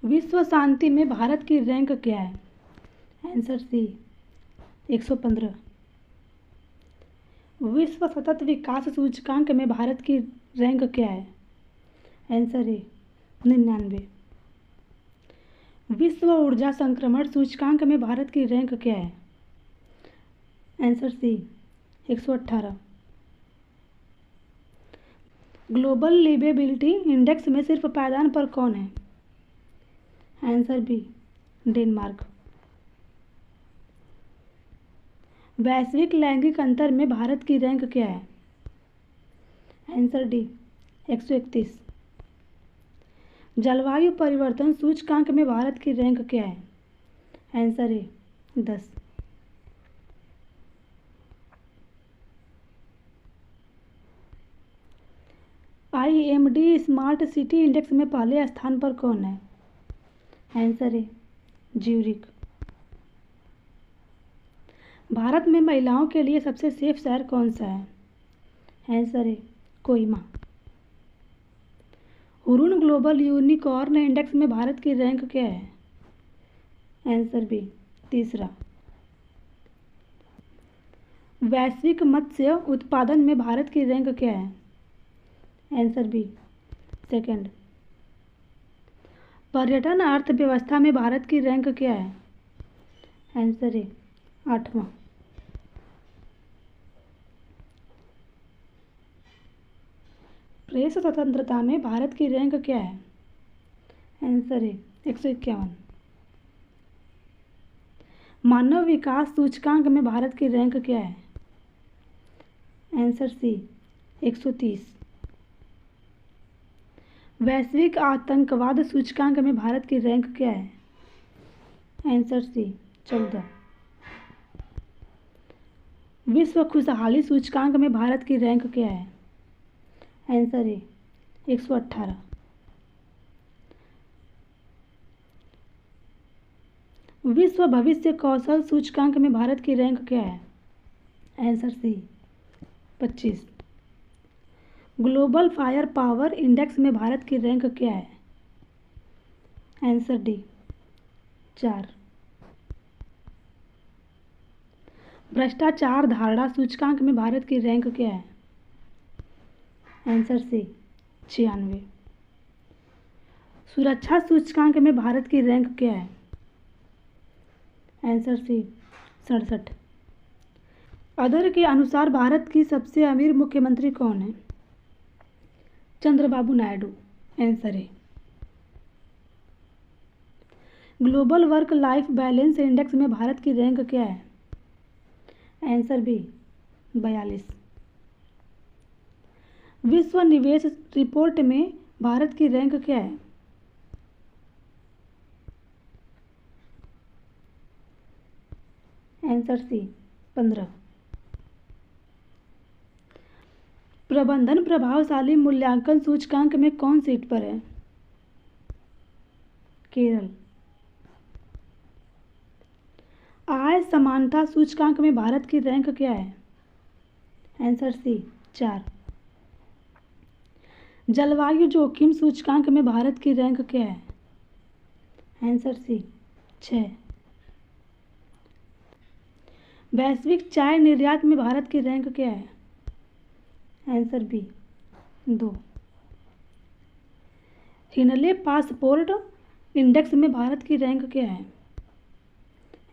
विश्व शांति में भारत की रैंक क्या है? Answer C 115। विश्व सतत विकास सूचकांक में भारत की रैंक क्या है? आंसर ए 99। विश्व ऊर्जा संक्रमण सूचकांक में भारत की रैंक क्या है? Answer C 118। Global liveability index में सिर्फ पायदान पर कौन है? Answer B Denmark. वैश्विक लैंगिक अंतर में भारत की रैंक क्या है? Answer D 131। जलवायु परिवर्तन सूचकांक में भारत की रैंक क्या है? आंसर ए 10। IMD स्मार्ट सिटी इंडेक्स में पहले स्थान पर कौन है? आंसर ए ज्यूरिख। भारत में महिलाओं के लिए सबसे सेफ शहर कौन सा है? Answer A Kohima. Hurun global unicorn index में भारत की रैंक क्या है? Answer B 3। वैश्विक मत्स्य उत्पादन में भारत की रैंक क्या है? Answer B 2। पर्यटन अर्थव्यवस्था में भारत की रैंक क्या है? आंसर ए 8वां। प्रेस स्वतंत्रता में भारत की रैंक क्या है? आंसर ए 151। मानव विकास सूचकांक में भारत की रैंक क्या है? Answer C 130। वैश्विक आतंकवाद सूचकांक में भारत की रैंक क्या है? Answer C 14। विश्व खुशहाली सूचकांक में भारत की रैंक क्या है? आंसर ए 118। विश्व भविष्य कौशल सूचकांक में भारत की रैंक क्या है? Answer C 25। Global fire power index में भारत की रैंक क्या है? Answer D 4। भ्रष्टाचार धारणा सूचकांक में भारत की रैंक क्या है? Answer C 96। सुरक्षा सूचकांक में भारत की रैंक क्या है? आंसर सी 67। अदर के अनुसार भारत की सबसे अमीर मुख्यमंत्री कौन है? चंद्रबाबू नायडू। आंसर है। Global work life balance index में भारत की रैंक क्या है? Answer B 42। विश्व निवेश रिपोर्ट में भारत की रैंक क्या है? Answer C 15। प्रबंधन प्रभावशाली मूल्यांकन सूचकांक में कौन सीट पर है? केरल। आय समानता सूचकांक में भारत की रैंक क्या है? Answer C 4। जलवायु जोखिम सूचकांक में भारत की रैंक क्या है? Answer C 6। वैश्विक चाय निर्यात में भारत की रैंक क्या है? Answer B 2। Henley passport index में भारत की रैंक क्या है?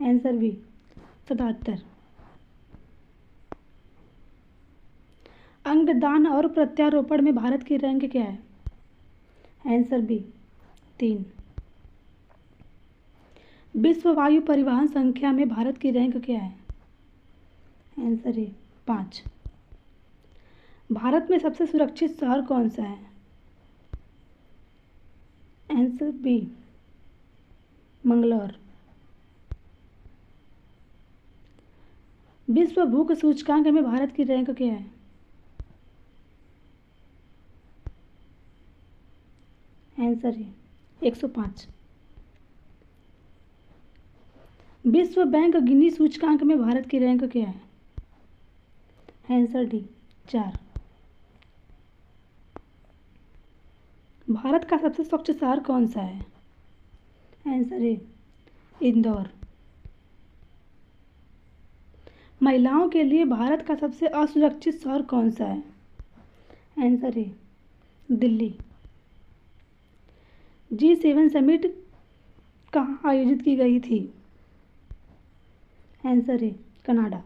Answer B 77। अंगदान और प्रत्यारोपण में भारत की रैंक क्या है? Answer B 3। विश्व वायु परिवहन संख्या में भारत की रैंक क्या है? आंसर ए 5। भारत में सबसे सुरक्षित शहर कौन सा है? Answer B Mangalore. विश्व भूख सूचकांक में भारत की रैंक क्या है? आंसर है 105। विश्व बैंक गिनी सूचकांक में भारत की रैंक क्या है? Answer D 4। भारत का सबसे स्वच्छ शहर कौन सा है? आंसर है इंदौर। महिलाओं के लिए भारत का सबसे असुरक्षित शहर कौन सा है? आंसर है दिल्ली। G7 समिट कहाँ आयोजित की गई थी? आंसर है कनाडा।